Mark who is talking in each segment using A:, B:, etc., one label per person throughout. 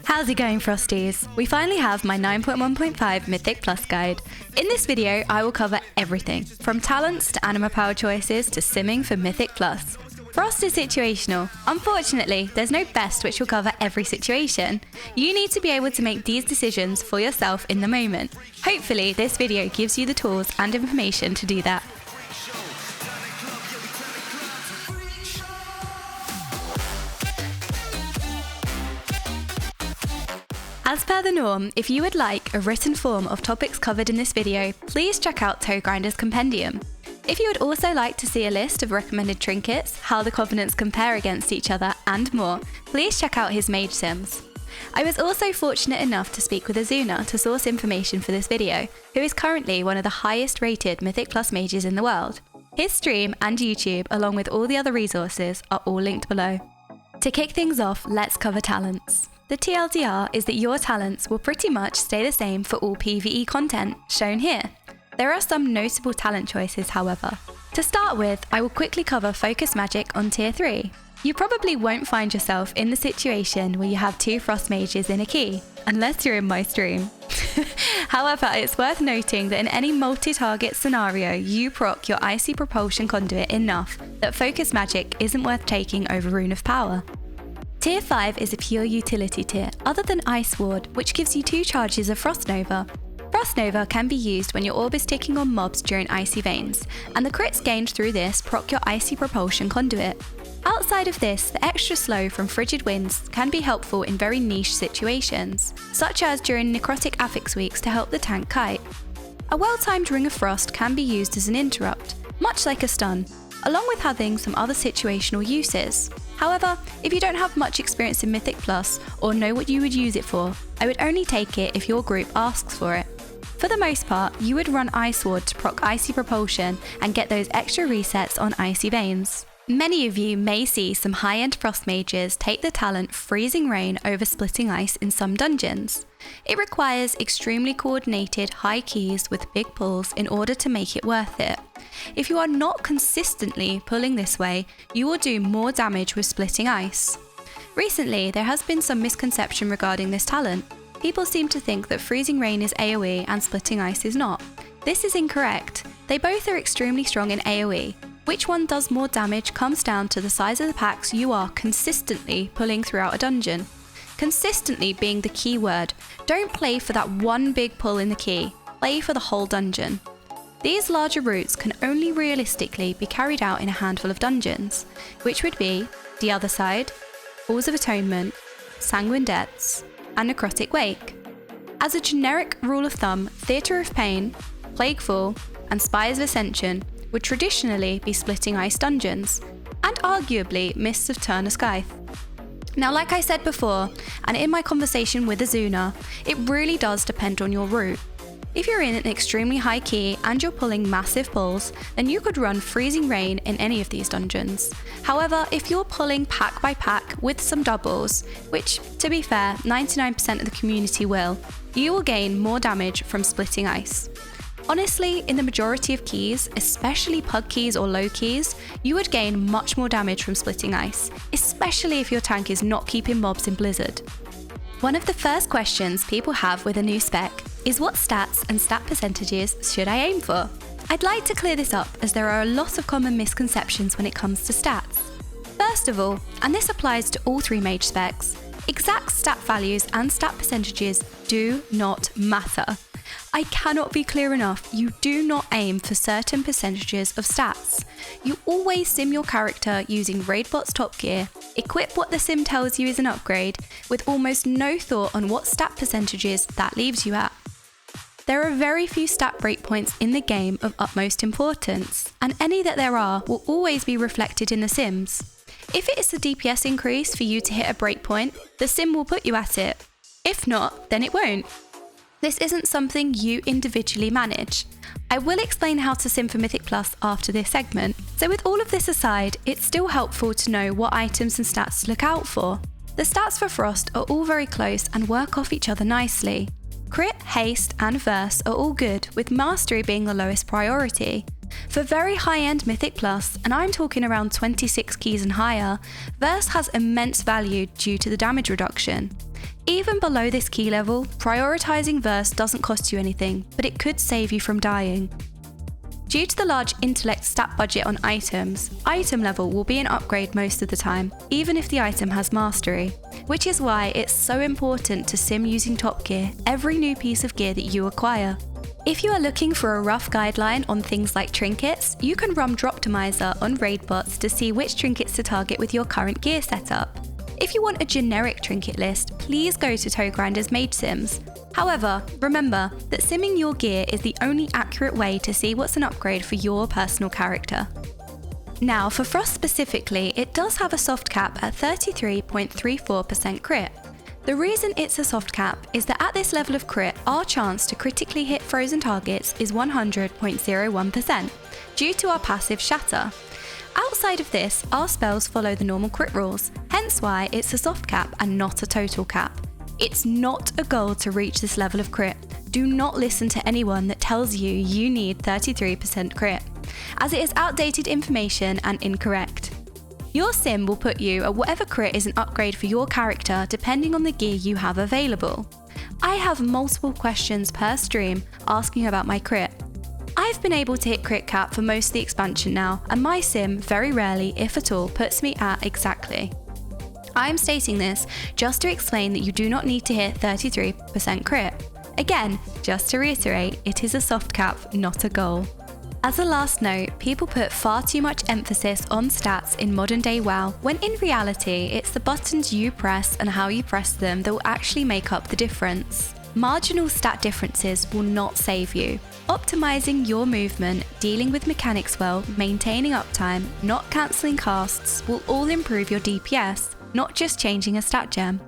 A: How's it going, Frosties? We finally have my 9.1.5 Mythic Plus guide. In this video, I will cover everything, from talents to Anima power choices to simming for Mythic Plus. Frost is situational. Unfortunately, there's no best which will cover every situation. You need to be able to make these decisions for yourself in the moment. Hopefully, this video gives you the tools and information to do that. As per the norm, if you would like a written form of topics covered in this video, please check out Toe Grinder's compendium. If you would also like to see a list of recommended trinkets, how the covenants compare against each other, and more, please check out his Mage sims. I was also fortunate enough to speak with Azuna to source information for this video, who is currently one of the highest rated Mythic Plus mages in the world. His stream and YouTube, along with all the other resources, are all linked below. To kick things off, let's cover talents. The TLDR is that your talents will pretty much stay the same for all PvE content, shown here. There are some notable talent choices, however. To start with, I will quickly cover Focus Magic on Tier 3. You probably won't find yourself in the situation where you have two Frost Mages in a key, unless you're in my stream. However, it's worth noting that in any multi-target scenario, you proc your Icy Propulsion Conduit enough that Focus Magic isn't worth taking over Rune of Power. Tier 5 is a pure utility tier, other than Ice Ward, which gives you 2 charges of Frost Nova. Frost Nova can be used when your orb is ticking on mobs during Icy Veins, and the crits gained through this proc your Icy Propulsion Conduit. Outside of this, the extra slow from Frigid Winds can be helpful in very niche situations, such as during Necrotic Affix weeks to help the tank kite. A well-timed Ring of Frost can be used as an interrupt, much like a stun, along with having some other situational uses. However, if you don't have much experience in Mythic Plus or know what you would use it for, I would only take it if your group asks for it. For the most part, you would run Ice Ward to proc Icy Propulsion and get those extra resets on Icy Veins. Many of you may see some high-end Frost Mages take the talent Freezing Rain over Splitting Ice in some dungeons. It requires extremely coordinated high keys with big pulls in order to make it worth it. If you are not consistently pulling this way, you will do more damage with Splitting Ice. Recently, there has been some misconception regarding this talent. People seem to think that Freezing Rain is AoE and Splitting Ice is not. This is incorrect. They both are extremely strong in AoE. Which one does more damage comes down to the size of the packs you are consistently pulling throughout a dungeon. Consistently being the key word. Don't play for that one big pull in the key, play for the whole dungeon. These larger routes can only realistically be carried out in a handful of dungeons, which would be The Other Side, Halls of Atonement, Sanguine Depths, and Necrotic Wake. As a generic rule of thumb, Theatre of Pain, Plaguefall, and Spires of Ascension would traditionally be Splitting Ice dungeons, and arguably Mists of Turner Scythe. Now, like I said before, and in my conversation with Azuna, it really does depend on your route. If you're in an extremely high key and you're pulling massive pulls, then you could run Freezing Rain in any of these dungeons. However, if you're pulling pack by pack with some doubles, which, to be fair, 99% of the community will, you will gain more damage from Splitting Ice. Honestly, in the majority of keys, especially pug keys or low keys, you would gain much more damage from Splitting Ice, especially if your tank is not keeping mobs in Blizzard. One of the first questions people have with a new spec is what stats and stat percentages should I aim for? I'd like to clear this up as there are a lot of common misconceptions when it comes to stats. First of all, and this applies to all 3 mage specs, exact stat values and stat percentages do not matter. I cannot be clear enough, you do not aim for certain percentages of stats. You always sim your character using Raidbot's top gear, equip what the sim tells you is an upgrade, with almost no thought on what stat percentages that leaves you at. There are very few stat breakpoints in the game of utmost importance, and any that there are will always be reflected in the sims. If it is a DPS increase for you to hit a breakpoint, the sim will put you at it. If not, then it won't. This isn't something you individually manage. I will explain how to sim for Mythic Plus after this segment. So with all of this aside, it's still helpful to know what items and stats to look out for. The stats for Frost are all very close and work off each other nicely. Crit, Haste, and Verse are all good, with Mastery being the lowest priority. For very high-end Mythic Plus, and I'm talking around 26 keys and higher, Verse has immense value due to the damage reduction. Even below this key level, prioritizing Verse doesn't cost you anything, but it could save you from dying. Due to the large intellect stat budget on items, item level will be an upgrade most of the time, even if the item has mastery, which is why it's so important to sim using top gear every new piece of gear that you acquire. If you are looking for a rough guideline on things like trinkets, you can run Droptimizer on raid bots to see which trinkets to target with your current gear setup. If you want a generic trinket list, please go to ToeGrinder's Mage Sims. However, remember that simming your gear is the only accurate way to see what's an upgrade for your personal character. Now, for Frost specifically, it does have a soft cap at 33.34% crit. The reason it's a soft cap is that at this level of crit, our chance to critically hit frozen targets is 100.01%, due to our passive Shatter. Outside of this, our spells follow the normal crit rules, hence why it's a soft cap and not a total cap. It's not a goal to reach this level of crit. Do not listen to anyone that tells you you need 33% crit, as it is outdated information and incorrect. Your sim will put you at whatever crit is an upgrade for your character depending on the gear you have available. I have multiple questions per stream asking about my crit. I've been able to hit crit cap for most of the expansion now, and my sim very rarely, if at all, puts me at exactly. I'm stating this just to explain that you do not need to hit 33% crit. Again, just to reiterate, it is a soft cap, not a goal. As a last note, people put far too much emphasis on stats in modern day WoW, when in reality, it's the buttons you press and how you press them that will actually make up the difference. Marginal stat differences will not save you. Optimizing your movement, dealing with mechanics well, maintaining uptime, not cancelling casts will all improve your DPS, not just changing a stat gem.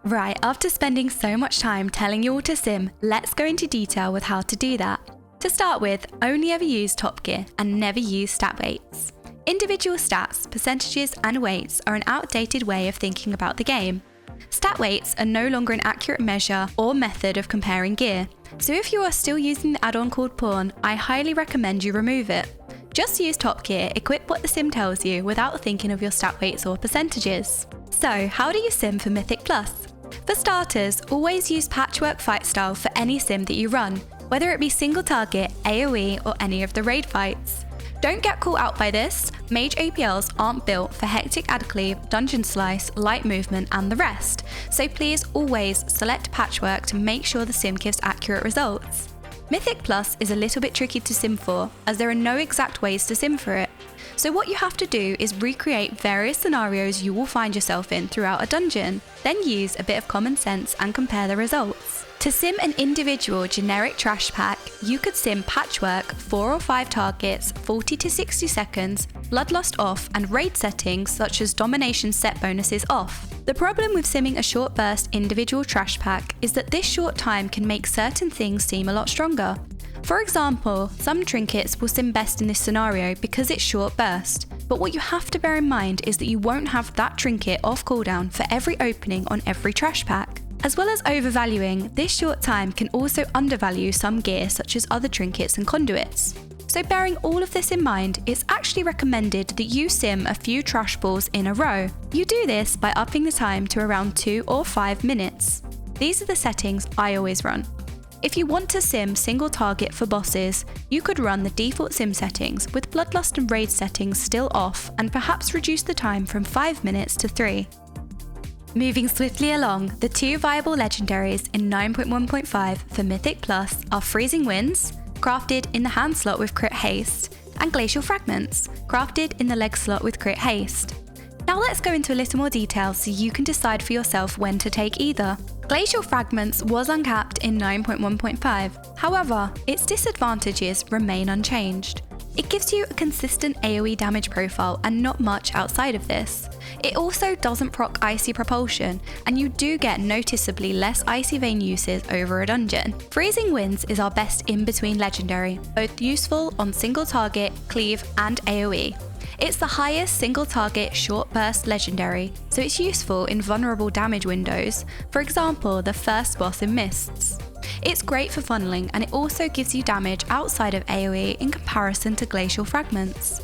A: Right, after spending so much time telling you all to sim, let's go into detail with how to do that. To start with, only ever use top gear and never use stat weights. Individual stats, percentages and weights are an outdated way of thinking about the game. Stat weights are no longer an accurate measure or method of comparing gear, so if you are still using the add-on called Pawn, I highly recommend you remove it. Just use top gear, equip what the sim tells you without thinking of your stat weights or percentages. So, how do you sim for Mythic Plus? For starters, always use Patchwork fight style for any sim that you run, whether it be single target, AoE or any of the raid fights. Don't get caught out by this. Mage APLs aren't built for hectic AdCleave, dungeon slice, light movement and the rest, so please always select Patchwork to make sure the sim gives accurate results. Mythic Plus is a little bit tricky to sim for, as there are no exact ways to sim for it. So what you have to do is recreate various scenarios you will find yourself in throughout a dungeon, then use a bit of common sense and compare the results. To sim an individual generic trash pack, you could sim Patchwork 4 or 5 targets, 40 to 60 seconds, Bloodlust off, and raid settings such as Domination set bonuses off. The problem with simming a short burst individual trash pack is that this short time can make certain things seem a lot stronger. For example, some trinkets will sim best in this scenario because it's short burst, but what you have to bear in mind is that you won't have that trinket off cooldown for every opening on every trash pack. As well as overvaluing, this short time can also undervalue some gear such as other trinkets and conduits. So bearing all of this in mind, it's actually recommended that you sim a few trash balls in a row. You do this by upping the time to around 2 or 5 minutes. These are the settings I always run. If you want to sim single target for bosses, you could run the default sim settings with Bloodlust and Raid settings still off and perhaps reduce the time from 5 minutes to 3. Moving swiftly along, the 2 viable legendaries in 9.1.5 for Mythic Plus are Freezing Winds, crafted in the hand slot with crit haste, and Glacial Fragments, crafted in the leg slot with crit haste. Now let's go into a little more detail so you can decide for yourself when to take either. Glacial Fragments was uncapped in 9.1.5, however, its disadvantages remain unchanged. It gives you a consistent AoE damage profile and not much outside of this. It also doesn't proc Icy Propulsion, and you do get noticeably less Icy Vein uses over a dungeon. Freezing Winds is our best in-between legendary, both useful on single target, cleave and AoE. It's the highest single target short burst legendary, so it's useful in vulnerable damage windows, for example the first boss in Mists. It's great for funneling, and it also gives you damage outside of AoE in comparison to Glacial Fragments.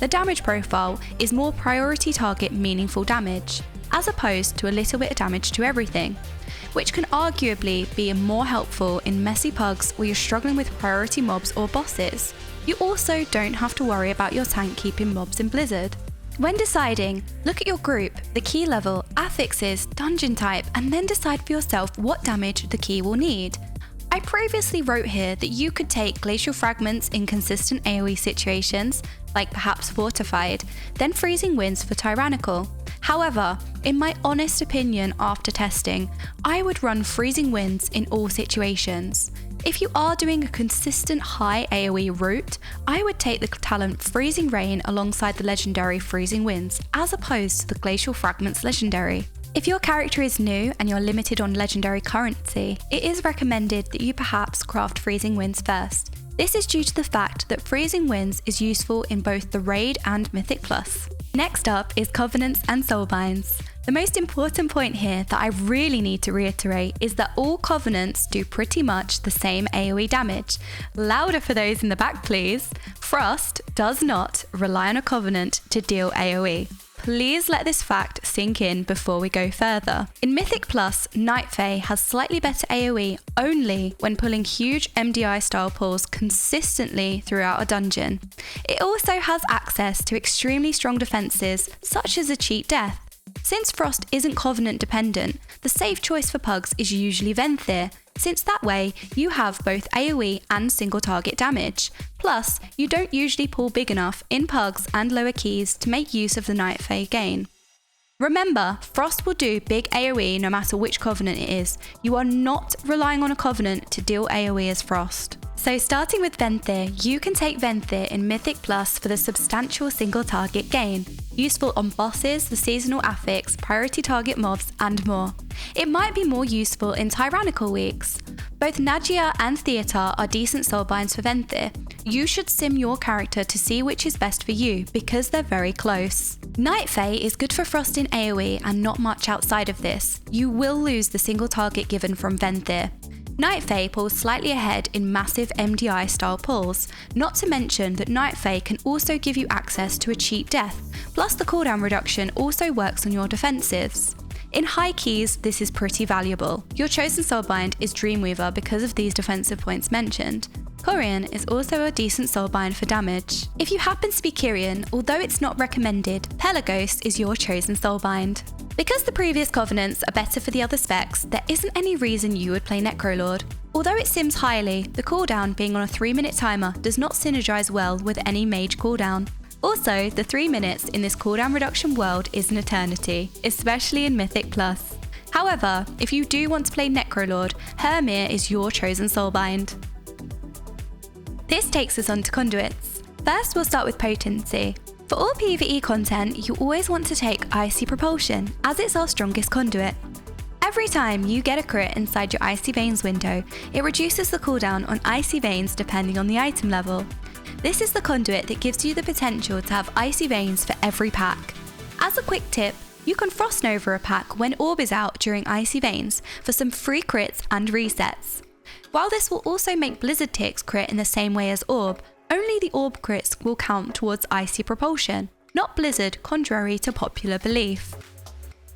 A: the damage profile is more priority target meaningful damage, as opposed to a little bit of damage to everything, which can arguably be more helpful in messy pugs where you're struggling with priority mobs or bosses. You also don't have to worry about your tank keeping mobs in Blizzard. When deciding, look at your group, the key level, affixes, dungeon type, and then decide for yourself what damage the key will need. I previously wrote here that you could take Glacial Fragments in consistent AoE situations, like perhaps Fortified, then Freezing Winds for Tyrannical. However, in my honest opinion after testing, I would run Freezing Winds in all situations. If you are doing a consistent high AoE route, I would take the talent Freezing Rain alongside the legendary Freezing Winds, as opposed to the Glacial Fragments legendary. If your character is new and you're limited on legendary currency, it is recommended that you perhaps craft Freezing Winds first. This is due to the fact that Freezing Winds is useful in both the Raid and Mythic Plus. Next up is Covenants and Soulbinds. The most important point here that I really need to reiterate is that all Covenants do pretty much the same AoE damage. Louder for those in the back please. Frost does not rely on a Covenant to deal AoE. Please let this fact sink in before we go further. In Mythic Plus, Night Fae has slightly better AoE only when pulling huge MDI style pulls consistently throughout a dungeon. It also has access to extremely strong defenses such as a cheat death. Since Frost isn't Covenant dependent, the safe choice for pugs is usually Venthyr, since that way you have both AoE and single target damage. Plus, you don't usually pull big enough in pugs and lower keys to make use of the Night Fae gain. Remember, Frost will do big AoE no matter which Covenant it is. You are not relying on a Covenant to deal AoE as Frost. So starting with Venthyr, you can take Venthyr in Mythic Plus for the substantial single target gain, useful on bosses, the seasonal affix, priority target mobs, and more. It might be more useful in Tyrannical weeks. Both Nagia and Theatar are decent soulbinds for Venthyr. You should sim your character to see which is best for you because they're very close. Night Fae is good for Frost in AoE and not much outside of this. You will lose the single target given from Venthyr. Night Fae pulls slightly ahead in massive MDI style pulls, not to mention that Night Fae can also give you access to a cheap death, plus the cooldown reduction also works on your defensives. In high keys, this is pretty valuable. Your chosen soulbind is Dreamweaver because of these defensive points mentioned. Corian is also a decent soulbind for damage. If you happen to be Kyrian, although it's not recommended, Pelagos is your chosen soulbind. Because the previous Covenants are better for the other specs, there isn't any reason you would play Necrolord. Although it sims highly, the cooldown being on a 3-minute timer does not synergize well with any Mage cooldown. Also, the 3 minutes in this cooldown reduction world is an eternity, especially in Mythic Plus. However, if you do want to play Necrolord, Hermir is your chosen soulbind. This takes us on to Conduits. First, we'll start with potency. For all PvE content, you always want to take Icy Propulsion, as it's our strongest conduit. Every time you get a crit inside your Icy Veins window, it reduces the cooldown on Icy Veins depending on the item level. This is the conduit that gives you the potential to have Icy Veins for every pack. As a quick tip, you can Frost Nova a pack when Orb is out during Icy Veins for some free crits and resets. While this will also make Blizzard ticks crit in the same way as Orb, only the Orb crits will count towards Icy Propulsion, not Blizzard, contrary to popular belief.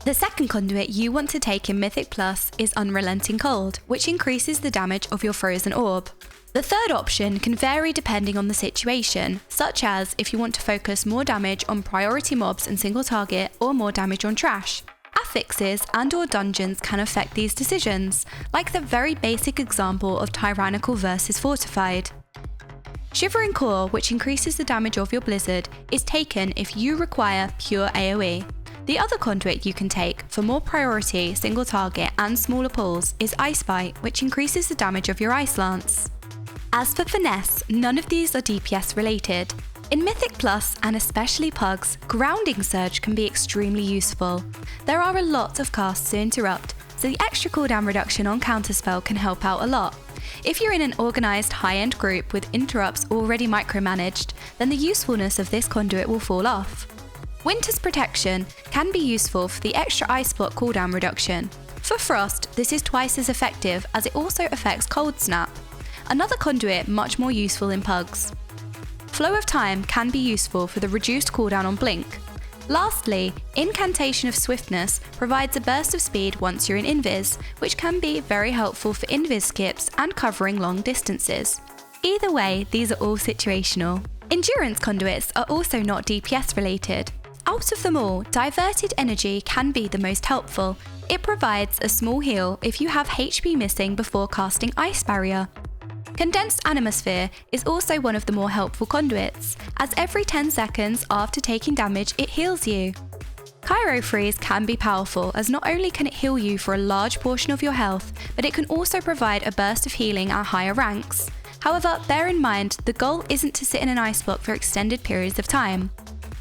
A: The second conduit you want to take in Mythic Plus is Unrelenting Cold, which increases the damage of your Frozen Orb. The third option can vary depending on the situation, such as if you want to focus more damage on priority mobs and single target or more damage on trash. Affixes and/or dungeons can affect these decisions, like the very basic example of Tyrannical versus Fortified. Shivering Core, which increases the damage of your Blizzard, is taken if you require pure AoE. The other conduit you can take for more priority, single target and smaller pulls is Ice Bite, which increases the damage of your Ice Lance. As for Finesse, none of these are DPS related. In Mythic Plus, and especially Pugs, Grounding Surge can be extremely useful. There are a lot of casts to interrupt, so the extra cooldown reduction on Counterspell can help out a lot. If you're in an organised high-end group with interrupts already micromanaged, then the usefulness of this conduit will fall off. Winter's Protection can be useful for the extra Ice Block cooldown reduction. For Frost, this is twice as effective as it also affects Cold Snap, another conduit much more useful in Pugs. Flow of Time can be useful for the reduced cooldown on blink. Lastly, Incantation of Swiftness provides a burst of speed once you're in invis, which can be very helpful for invis skips and covering long distances. Either way, these are all situational. Endurance conduits are also not DPS related. Out of them all, Diverted Energy can be the most helpful. It provides a small heal if you have HP missing before casting Ice Barrier. Condensed Animasphere is also one of the more helpful conduits, as every 10 seconds after taking damage it heals you. Cryo Freeze can be powerful, as not only can it heal you for a large portion of your health, but it can also provide a burst of healing at higher ranks. However, bear in mind, the goal isn't to sit in an ice block for extended periods of time.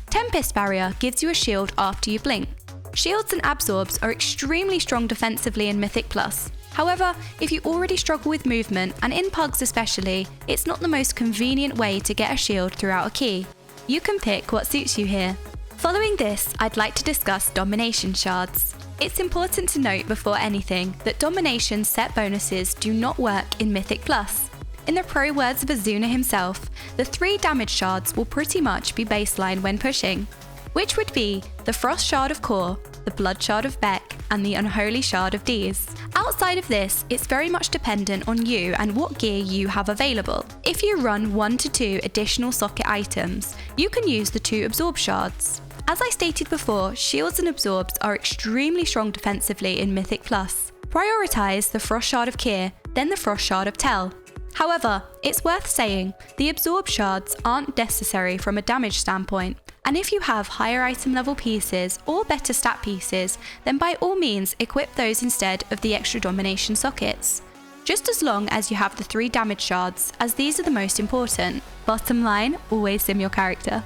A: Tempest Barrier gives you a shield after you blink. Shields and absorbs are extremely strong defensively in Mythic Plus. However, if you already struggle with movement, and in pugs especially, it's not the most convenient way to get a shield throughout a key. You can pick what suits you here. Following this, I'd like to discuss Domination Shards. It's important to note before anything that Domination set bonuses do not work in Mythic Plus. In the pro words of Azuna himself, the 3 damage shards will pretty much be baseline when pushing, which would be the Frost Shard of Core, the Blood Shard of Beck, and the Unholy Shard of Dees. Outside of this, it's very much dependent on you and what gear you have available. If you run 1 to 2 additional socket items, you can use the 2 Absorb Shards. As I stated before, shields and absorbs are extremely strong defensively in Mythic Plus. Prioritize the Frost Shard of Kyr, then the Frost Shard of Tel. However, it's worth saying, the Absorb Shards aren't necessary from a damage standpoint, and if you have higher item level pieces or better stat pieces, then by all means equip those instead of the extra domination sockets. Just as long as you have the 3 damage shards, as these are the most important. Bottom line, always sim your character.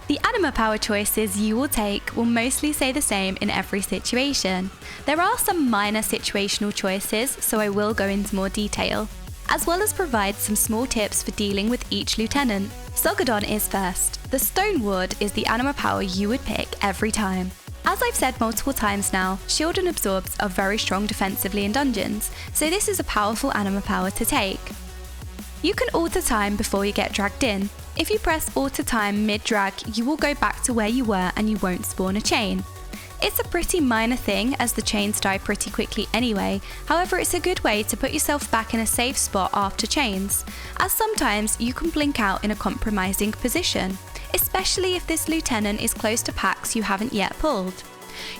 A: The Anima power choices you will take will mostly stay the same in every situation. There are some minor situational choices, so I will go into more detail, as well as provide some small tips for dealing with each lieutenant. Sogadon is first. The Stone Ward is the Anima power you would pick every time. As I've said multiple times now, shield and absorbs are very strong defensively in dungeons, so this is a powerful Anima power to take. You can alter time before you get dragged in. If you press alter time mid-drag, you will go back to where you were and you won't spawn a chain. It's a pretty minor thing, as the chains die pretty quickly anyway. However, it's a good way to put yourself back in a safe spot after chains, as sometimes you can blink out in a compromising position, especially if this lieutenant is close to packs you haven't yet pulled.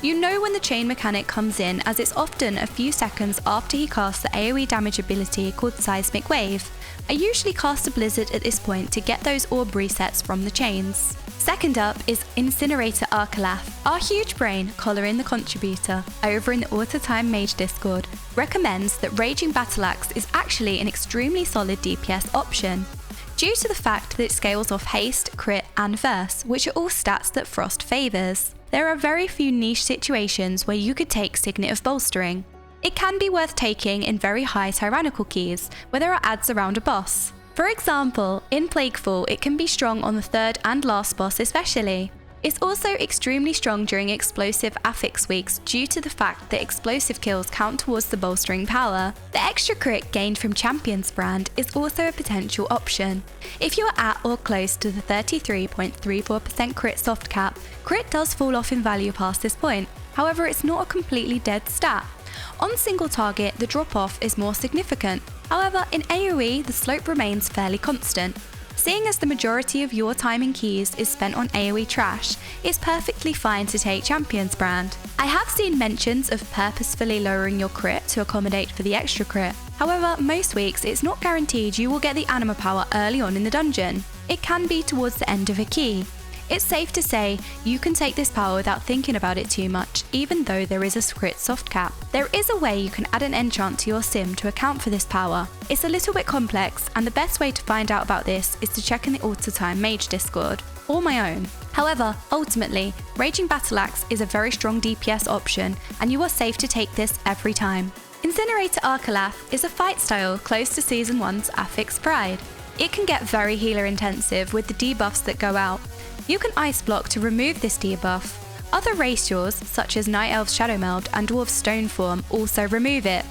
A: You know when the chain mechanic comes in, as it's often a few seconds after he casts the AoE damage ability called Seismic Wave. I usually cast a Blizzard at this point to get those orb resets from the chains. Second up is Incinerator Arcalath. Our huge brain, Collarin the Contributor, over in the Autotime Mage Discord, recommends that Raging Battle Axe is actually an extremely solid DPS option, due to the fact that it scales off haste, crit, and verse, which are all stats that Frost favours. There are very few niche situations where you could take Signet of Bolstering. It can be worth taking in very high tyrannical keys, where there are adds around a boss. For example, in Plaguefall, it can be strong on the 3rd and last boss especially. It's also extremely strong during explosive affix weeks due to the fact that explosive kills count towards the bolstering power. The extra crit gained from Champion's Brand is also a potential option. If you are at or close to the 33.34% crit soft cap, crit does fall off in value past this point. However, it's not a completely dead stat. On single target, the drop-off is more significant. However, in AoE, the slope remains fairly constant. Seeing as the majority of your time in keys is spent on AoE trash, it's perfectly fine to take Champion's Brand. I have seen mentions of purposefully lowering your crit to accommodate for the extra crit. However, most weeks it's not guaranteed you will get the Anima power early on in the dungeon. It can be towards the end of a key. It's safe to say you can take this power without thinking about it too much, even though there is a crit soft cap. There is a way you can add an enchant to your sim to account for this power. It's a little bit complex, and the best way to find out about this is to check in the Autotime Mage Discord, or my own. However, ultimately, Raging Battle Axe is a very strong DPS option, and you are safe to take this every time. Incinerator Arcalath is a fight style close to Season 1's Affix Pride. It can get very healer intensive with the debuffs that go out. You can Ice Block to remove this debuff. Other race yours, such as Night Elf's Shadow Meld and Dwarf's Stone Form, also remove it.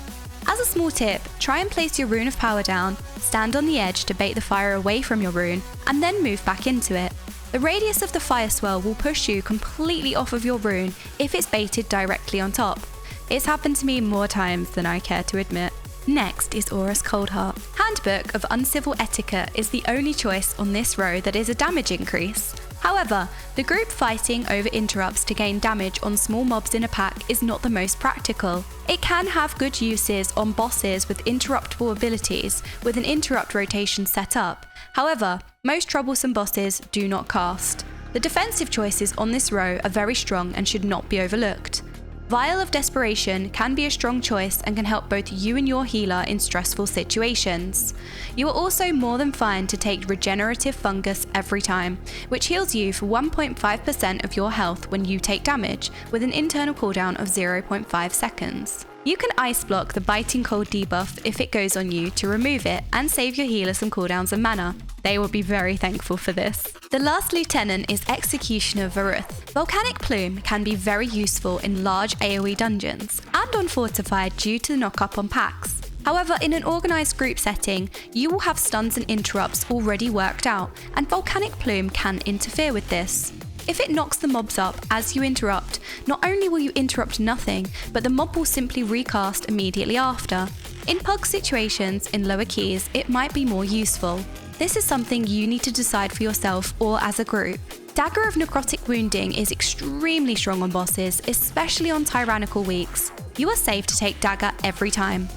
A: As a small tip, try and place your rune of power down, stand on the edge to bait the fire away from your rune, and then move back into it. The radius of the fire swirl will push you completely off of your rune if it's baited directly on top. It's happened to me more times than I care to admit. Next is Aura's Coldheart. Handbook of Uncivil Etiquette is the only choice on this row that is a damage increase. However, the group fighting over interrupts to gain damage on small mobs in a pack is not the most practical. It can have good uses on bosses with interruptible abilities with an interrupt rotation set up. However, most troublesome bosses do not cast. The defensive choices on this row are very strong and should not be overlooked. Vial of Desperation can be a strong choice and can help both you and your healer in stressful situations. You are also more than fine to take Regenerative Fungus every time, which heals you for 1.5% of your health when you take damage, with an internal cooldown of 0.5 seconds. You can ice block the Biting Cold debuff if it goes on you to remove it and save your healer some cooldowns and mana. They will be very thankful for this. The last lieutenant is Executioner Varuth. Volcanic Plume can be very useful in large AoE dungeons and on Fortified due to the knock-up on packs. However, in an organised group setting, you will have stuns and interrupts already worked out, and Volcanic Plume can interfere with this. If it knocks the mobs up as you interrupt, not only will you interrupt nothing, but the mob will simply recast immediately after. In pug situations in lower keys, it might be more useful. This is something you need to decide for yourself or as a group. Dagger of Necrotic Wounding is extremely strong on bosses, especially on tyrannical weeks. You are safe to take Dagger every time.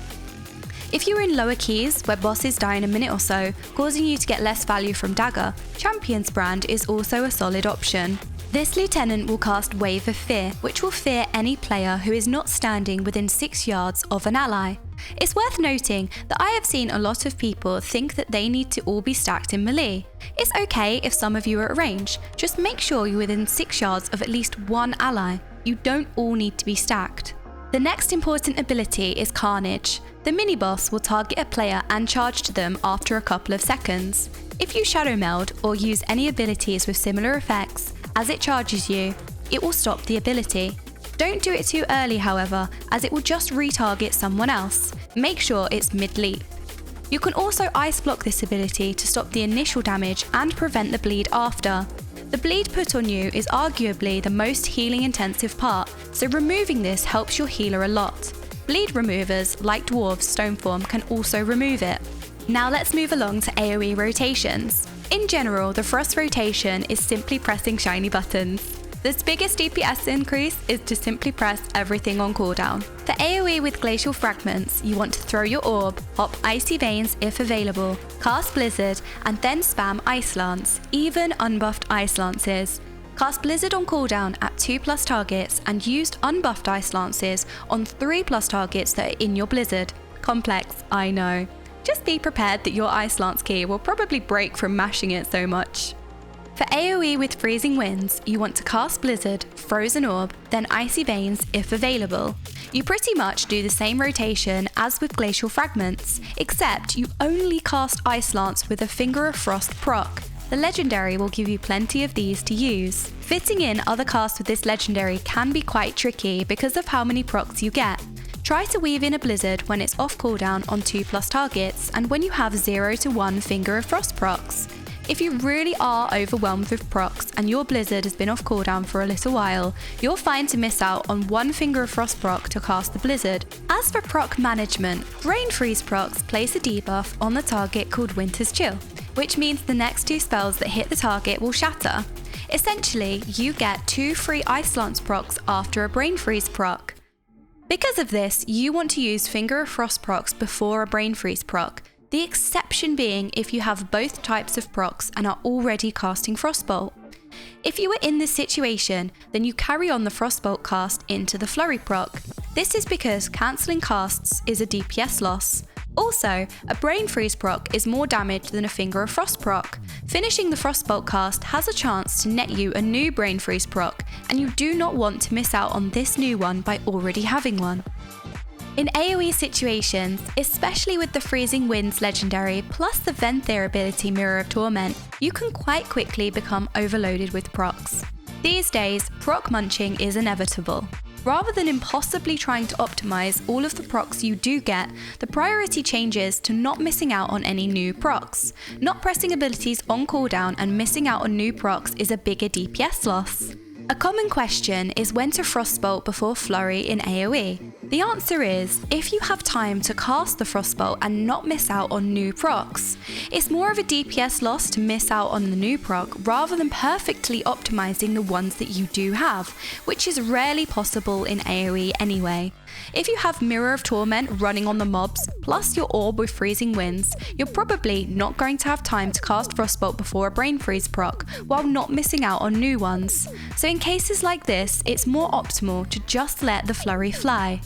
A: If you are in lower keys, where bosses die in a minute or so, causing you to get less value from Dagger, Champion's Brand is also a solid option. This lieutenant will cast Wave of Fear, which will fear any player who is not standing within 6 yards of an ally. It's worth noting that I have seen a lot of people think that they need to all be stacked in melee. It's okay if some of you are at range, just make sure you're within 6 yards of at least one ally. You don't all need to be stacked. The next important ability is Carnage. The mini-boss will target a player and charge to them after a couple of seconds. If you Shadow Meld or use any abilities with similar effects, as it charges you, it will stop the ability. Don't do it too early, however, as it will just retarget someone else. Make sure it's mid-leap. You can also ice block this ability to stop the initial damage and prevent the bleed after. The bleed put on you is arguably the most healing intensive part, so removing this helps your healer a lot. Bleed removers, like Dwarves Stoneform, can also remove it. Now let's move along to AoE Rotations. In general, the Frost rotation is simply pressing shiny buttons. The biggest DPS increase is to simply press everything on cooldown. For AoE with Glacial Fragments, you want to throw your orb, hop Icy Veins if available, cast Blizzard, and then spam Ice Lance, even unbuffed Ice Lances. Cast Blizzard on cooldown at 2+ targets and used unbuffed Ice Lances on 3+ targets that are in your Blizzard. Complex, I know. Just be prepared that your Ice Lance key will probably break from mashing it so much. For AoE with Freezing Winds, you want to cast Blizzard, Frozen Orb, then Icy Veins if available. You pretty much do the same rotation as with Glacial Fragments, except you only cast Ice Lance with a Finger of Frost proc. The Legendary will give you plenty of these to use. Fitting in other casts with this Legendary can be quite tricky because of how many procs you get. Try to weave in a Blizzard when it's off cooldown on 2+ targets and when you have 0 to 1 Finger of Frost procs. If you really are overwhelmed with procs and your Blizzard has been off cooldown for a little while, you're fine to miss out on 1 Finger of Frost proc to cast the Blizzard. As for Proc Management, Brain Freeze procs place a debuff on the target called Winter's Chill, which means the next 2 spells that hit the target will shatter. Essentially, you get 2 free Ice Lance procs after a Brain Freeze proc. Because of this, you want to use Finger of Frost procs before a Brain Freeze proc, the exception being if you have both types of procs and are already casting Frostbolt. If you are in this situation, then you carry on the Frostbolt cast into the Flurry proc. This is because cancelling casts is a DPS loss. Also, a Brain Freeze proc is more damage than a Finger of Frost proc. Finishing the Frostbolt cast has a chance to net you a new Brain Freeze proc, and you do not want to miss out on this new one by already having one. In AoE situations, especially with the Freezing Winds Legendary plus the Venthyr ability Mirror of Torment, you can quite quickly become overloaded with procs. These days, proc munching is inevitable. Rather than impossibly trying to optimize all of the procs you do get, the priority changes to not missing out on any new procs. Not pressing abilities on cooldown and missing out on new procs is a bigger DPS loss. A common question is when to Frostbolt before Flurry in AoE. The answer is, if you have time to cast the Frostbolt and not miss out on new procs. It's more of a DPS loss to miss out on the new proc rather than perfectly optimizing the ones that you do have, which is rarely possible in AoE anyway. If you have Mirror of Torment running on the mobs, plus your orb with freezing winds, you're probably not going to have time to cast Frostbolt before a Brain Freeze proc, while not missing out on new ones. So in cases like this, it's more optimal to just let the Flurry fly.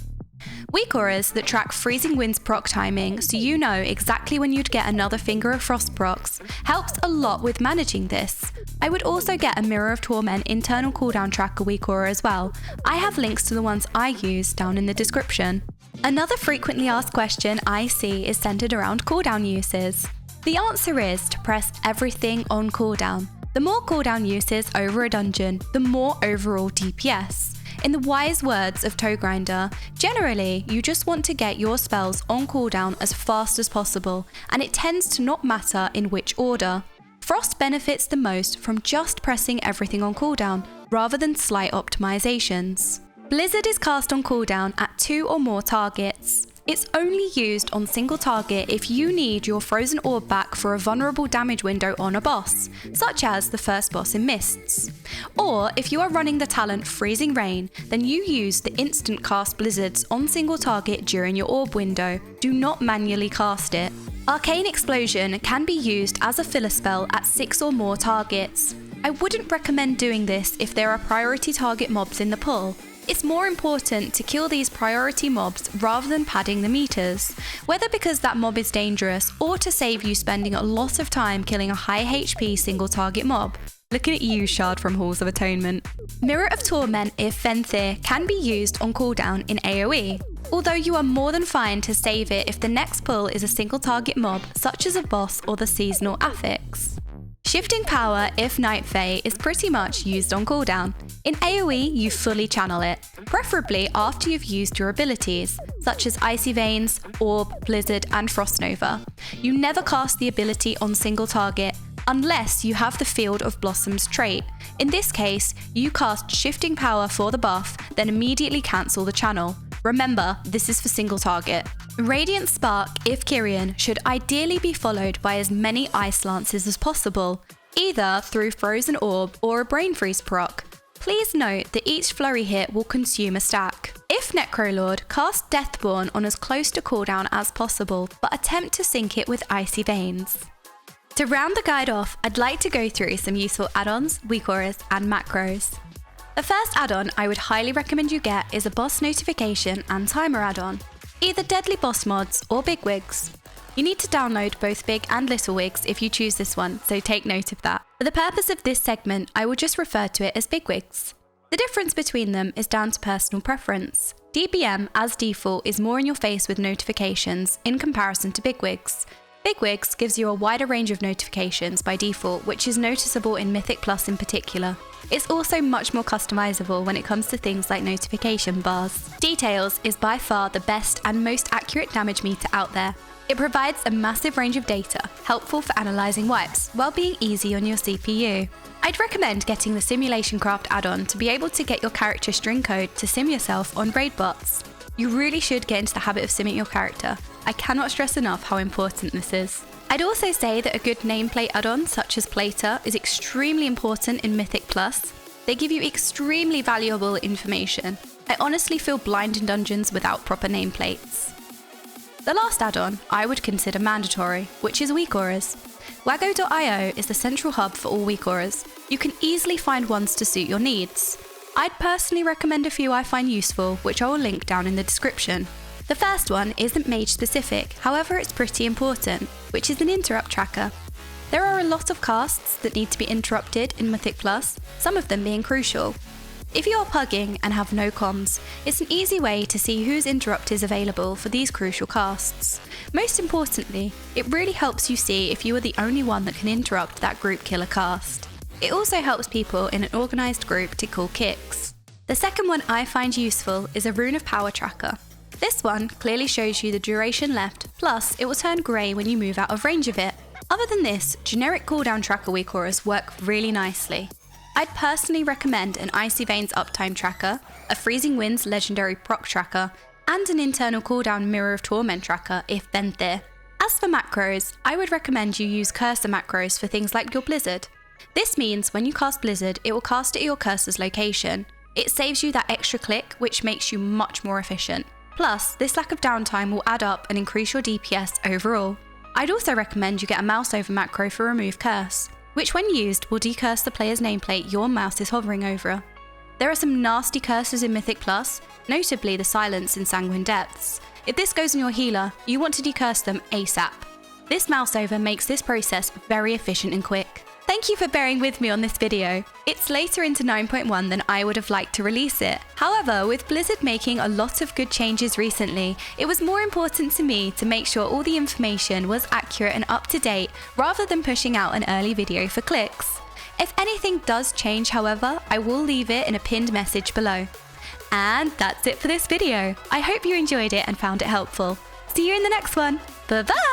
A: Weakauras that track Freezing Winds proc timing so you know exactly when you'd get another Finger of Frost procs helps a lot with managing this. I would also get a Mirror of Torment internal cooldown tracker Weakaura as well. I have links to the ones I use down in the description. Another frequently asked question I see is centered around cooldown uses. The answer is to press everything on cooldown. The more cooldown uses over a dungeon, the more overall DPS. In the wise words of Toe Grinder, generally you just want to get your spells on cooldown as fast as possible, and it tends to not matter in which order. Frost benefits the most from just pressing everything on cooldown, rather than slight optimizations. Blizzard is cast on cooldown at 2 or more targets. It's only used on single target if you need your frozen orb back for a vulnerable damage window on a boss, such as the first boss in Mists. Or if you are running the talent Freezing Rain, then you use the instant cast blizzards on single target during your orb window. Do not manually cast it. Arcane Explosion can be used as a filler spell at 6 or more targets. I wouldn't recommend doing this if there are priority target mobs in the pull. It's more important to kill these priority mobs rather than padding the meters, whether because that mob is dangerous or to save you spending a lot of time killing a high HP single target mob. Looking at you, Shard from Halls of Atonement. Mirror of Torment if Fenthir can be used on cooldown in AoE, although you are more than fine to save it if the next pull is a single target mob such as a boss or the seasonal affix. Shifting Power if Night Fae is pretty much used on cooldown. In AoE, you fully channel it, preferably after you've used your abilities, such as Icy Veins, Orb, Blizzard, and Frost Nova. You never cast the ability on single target, unless you have the Field of Blossoms trait. In this case, you cast Shifting Power for the buff, then immediately cancel the channel. Remember, this is for single target. Radiant Spark if Kyrian should ideally be followed by as many Ice Lances as possible, either through Frozen Orb or a Brain Freeze proc. Please note that each flurry hit will consume a stack. If Necrolord, cast Deathborn on as close to cooldown as possible, but attempt to sync it with Icy Veins. To round the guide off, I'd like to go through some useful add-ons, Weakauras, and macros. The first add-on I would highly recommend you get is a boss notification and timer add-on, either Deadly Boss Mods or Bigwigs. You need to download both Big and Little Wigs if you choose this one, so take note of that. For the purpose of this segment, I will just refer to it as Bigwigs. The difference between them is down to personal preference. DBM, as default, is more in your face with notifications in comparison to Bigwigs. Bigwigs gives you a wider range of notifications by default, which is noticeable in Mythic Plus in particular. It's also much more customizable when it comes to things like notification bars. Details is by far the best and most accurate damage meter out there. It provides a massive range of data, helpful for analysing wipes, while being easy on your CPU. I'd recommend getting the Simulation Craft add-on to be able to get your character string code to sim yourself on raid bots. You really should get into the habit of simming your character. I cannot stress enough how important this is. I'd also say that a good nameplate add-on such as Plater is extremely important in Mythic Plus. They give you extremely valuable information. I honestly feel blind in dungeons without proper nameplates. The last add-on I would consider mandatory, which is Weakauras. Wago.io is the central hub for all Weakauras. You can easily find ones to suit your needs. I'd personally recommend a few I find useful, which I will link down in the description. The first one isn't Mage specific, however it's pretty important, which is an interrupt tracker. There are a lot of casts that need to be interrupted in Mythic Plus, some of them being crucial. If you are pugging and have no comms, it's an easy way to see whose interrupt is available for these crucial casts. Most importantly, it really helps you see if you are the only one that can interrupt that group killer cast. It also helps people in an organised group to call kicks. The The second one I find useful is a Rune of Power tracker. This one clearly shows you the duration left, plus it will turn grey when you move out of range of it. Other than this, generic cooldown tracker Weakauras work really nicely. I'd personally recommend an Icy Veins uptime tracker, a Freezing Winds legendary proc tracker, and an internal cooldown Mirror of Torment tracker if Venthyr. As for macros, I would recommend you use cursor macros for things like your Blizzard. This means when you cast Blizzard, it will cast at your cursor's location. It saves you that extra click, which makes you much more efficient. Plus, this lack of downtime will add up and increase your DPS overall. I'd also recommend you get a mouseover macro for Remove Curse, which when used will decurse the player's nameplate your mouse is hovering over. There are some nasty curses in Mythic Plus, notably the Silence in Sanguine Depths. If this goes on your healer, you want to decurse them ASAP. This mouseover makes this process very efficient and quick. Thank you for bearing with me on this video. It's later into 9.1 than I would have liked to release it. However, with Blizzard making a lot of good changes recently, it was more important to me to make sure all the information was accurate and up to date rather than pushing out an early video for clicks. If anything does change, however, I will leave it in a pinned message below. And that's it for this video. I hope you enjoyed it and found it helpful. See you in the next one. Bye bye!